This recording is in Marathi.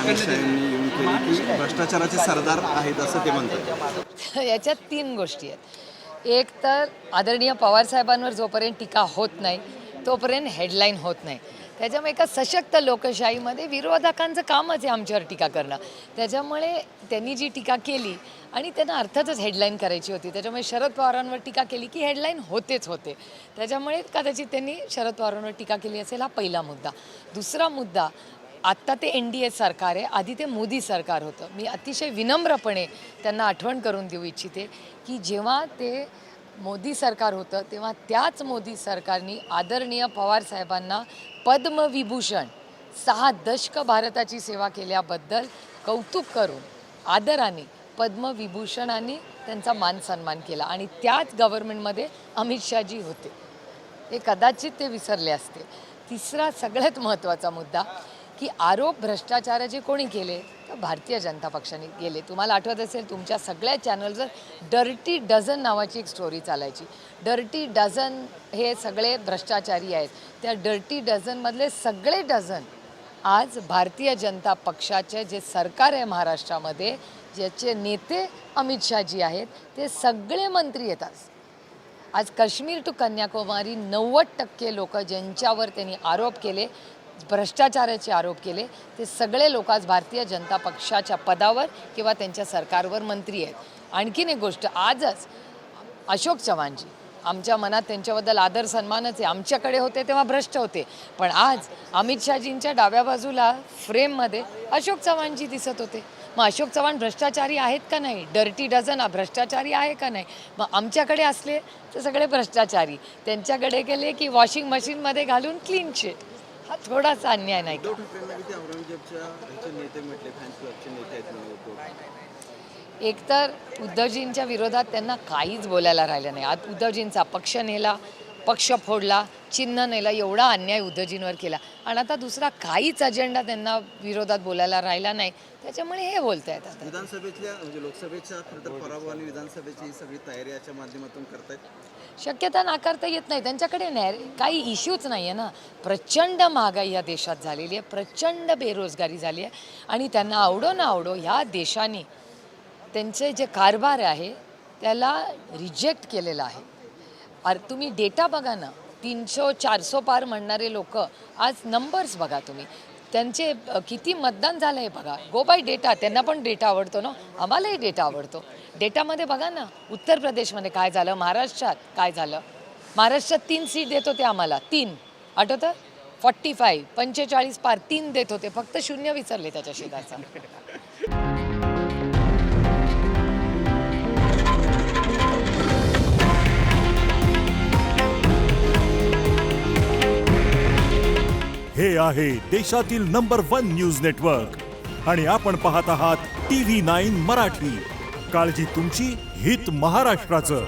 अमित शहांनी येऊन केली की भ्रष्टाचाराचे सरदार आहेत असं ते म्हणतात. याच्यात 3 गोष्टी आहेत. एक तर आदरणीय पवारसाहेबांवर जोपर्यंत टीका होत नाही तोपर्यंत हेडलाईन होत नाही. त्याच्यामुळे एका सशक्त लोकशाहीमध्ये विरोधकांचं कामच आहे आमच्यावर टीका करणं. त्याच्यामुळे त्यांनी जी टीका केली आणि त्यांना अर्थातच हेडलाईन करायची होती, त्याच्यामुळे शरद पवारांवर टीका केली की हेडलाईन होतेच होते. त्याच्यामुळे कदाचित त्यांनी शरद पवारांवर टीका केली असेल, हा पहिला मुद्दा. दुसरा मुद्दा, आत्ता ते NDA सरकार आहे, आधी ते मोदी सरकार होतं. मी अतिशय विनम्रपणे त्यांना आठवण करून देऊ इच्छिते की जेव्हा ते मोदी सरकार होतं तेव्हा त्याच मोदी सरकारने आदरणीय पवारसाहेबांना पद्मविभूषण 6 दशक भारताची सेवा केल्याबद्दल कौतुक करून आदराने पद्मविभूषणाने त्यांचा मान सन्मान केला आणि त्याच गव्हर्नमेंटमध्ये अमित शहाजी होते. हे कदाचित ते विसरले असते. तिसरा सगळ्यात महत्त्वाचा मुद्दा की आरोप भ्रष्टाचाराचे कोणी केले तर भारतीय जनता पक्षाने केले. तुम्हाला आठवत असेल तुमच्या सगळ्या चॅनलवर डर्टी डझन नावाची एक स्टोरी चालायची. डर्टी डझन हे सगळे भ्रष्टाचारी आहेत. त्या डर्टी डझनमधले सगळे डझन आज भारतीय जनता पक्षाचे जे सरकार आहे महाराष्ट्रामध्ये, ज्याचे नेते अमित शहाजी आहेत, ते सगळे मंत्री येतात. आज काश्मीर टू कन्याकुमारी 90% लोक ज्यांच्यावर त्यांनी आरोप केले, भ्रष्टाचाराचे आरोप केले, ते सगळे लोक आज भारतीय जनता पक्षाच्या पदावर किंवा त्यांच्या सरकारवर मंत्री आहेत. आणखीन एक गोष्ट, आजच अशोक चव्हाणजी, आमच्या मनात त्यांच्याबद्दल आदर सन्मानच आहे. आमच्याकडे होते तेव्हा भ्रष्ट होते, पण आज अमित शहाजींच्या डाव्या बाजूला फ्रेममध्ये अशोक चव्हाणजी दिसत होते. मग अशोक चव्हाण भ्रष्टाचारी आहेत का नाही? डर्टी डझन हा भ्रष्टाचारी आहे का नाही? मग आमच्याकडे असले तर सगळे भ्रष्टाचारी, त्यांच्याकडे गेले की वॉशिंग मशीनमध्ये घालून क्लीन शीट. हा थोडासा अन्याय नाही का? एकतर उद्धवजींच्या विरोधात त्यांना काहीच बोलायला राहिलं नाही. आज उद्धवजींचा पक्ष नेला, पक्ष फोडला, चिन्ह नेला, एवढा अन्याय उद्धवजींवर केला आणि आता दुसरा काहीच अजेंडा त्यांना विरोधात बोलायला राहिला नाही. त्याच्यामुळे हे बोलत आहेत. आता विधानसभेतल्या म्हणजे लोकसभेच्या पराभव आणि विधानसभेची सगळी तयारी याच्या माध्यमातून करतायत. शक्यता नाकारता येत नाही. त्यांच्याकडे काही इश्यूच नाही आहे ना. प्रचंड महागाई या देशात झालेली आहे, प्रचंड बेरोजगारी झाली आहे आणि त्यांना आवडो ना आवडो ह्या देशाने त्यांचे जे कारभार आहे त्याला रिजेक्ट केलेलं आहे. तुम्ही डेटा बघा ना, 300-400 पार म्हणणारे लोक, आज नंबर्स बघा तुम्ही, त्यांचे किती मतदान झालं आहे बघा. गो बाय डेटा. त्यांना पण डेटा आवडतो ना, आम्हालाही डेटा आवडतो. डेटामध्ये बघा ना, उत्तर प्रदेशमध्ये काय झालं, महाराष्ट्रात काय झालं. महाराष्ट्रात 3 सीट देत होते आम्हाला, 3 आठवतं, 45 पार 3 देत होते, फक्त 0 विसरले त्याच्या शेजारचा. हे आहे देशातील नंबर 1 न्यूज नेटवर्क आणि आपण पाहत आहात TV9 मराठी. काळजी तुमची, हित महाराष्ट्राचं.